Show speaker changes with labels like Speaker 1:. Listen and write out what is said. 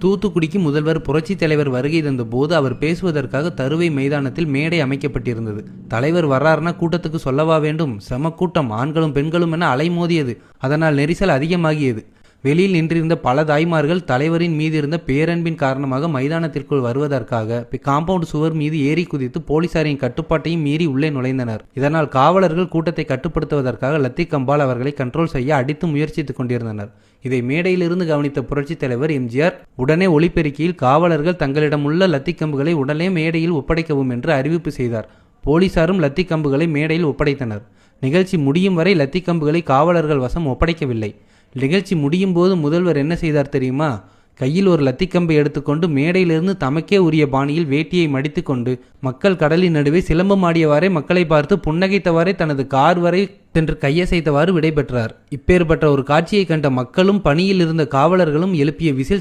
Speaker 1: தூத்துக்குடிக்கு முதல்வர் புரட்சித் தலைவர் வருகை தந்த போது அவர் பேசுவதற்காக தருவை மைதானத்தில் மேடை அமைக்கப்பட்டிருந்தது. தலைவர் வர்றாருன்னா கூட்டத்துக்கு சொல்லவா வேண்டும்? செம கூட்டம், ஆண்களும் பெண்களும் என அலைமோதியது. அதனால் நெரிசல் அதிகமாகியது. வெளியில் நின்றிருந்த பல தாய்மார்கள் தலைவரின் மீது இருந்த பேரன்பின் காரணமாக மைதானத்திற்குள் வருவதற்காக காம்பவுண்ட் சுவர் மீது ஏறி குதித்து போலீசாரின் கட்டுப்பாட்டையும் மீறி உள்ளே நுழைந்தனர். இதனால் காவலர்கள் கூட்டத்தை கட்டுப்படுத்துவதற்காக லத்தி கம்பால் அவர்களை கண்ட்ரோல் செய்ய அடித்து முயற்சித்துக் கொண்டிருந்தனர். இதை மேடையிலிருந்து கவனித்த புரட்சித் தலைவர் எம்ஜிஆர் உடனே ஒலிபெருக்கியில் காவலர்கள் தங்களிடம் உள்ள லத்தி கம்புகளை உடனே மேடையில் ஒப்படைக்கவும் என்று அறிவிப்பு செய்தார். போலீசாரும் லத்தி கம்புகளை மேடையில் ஒப்படைத்தனர். நிகழ்ச்சி முடியும் வரை லத்தி கம்புகளை காவலர்கள் வசம் ஒப்படைக்கவில்லை. நிகழ்ச்சி முடியும் போது முதல்வர் என்ன செய்தார் தெரியுமா? கையில் ஒரு லத்திக்கம்பை எடுத்துக்கொண்டு மேடையிலிருந்து தமக்கே உரிய பாணியில் வேட்டியை மடித்து கொண்டு மக்கள் கடலின் நடுவே சிலம்பம் ஆடியவாறே மக்களை பார்த்து புன்னகைத்தவாறே தனது கார் வரை சென்று கையசைத்தவாறு விடைபெற்றார். இப்பேற்பட்ட ஒரு காட்சியை கண்ட மக்களும் பணியில் இருந்த காவலர்களும் எழுப்பிய விசில்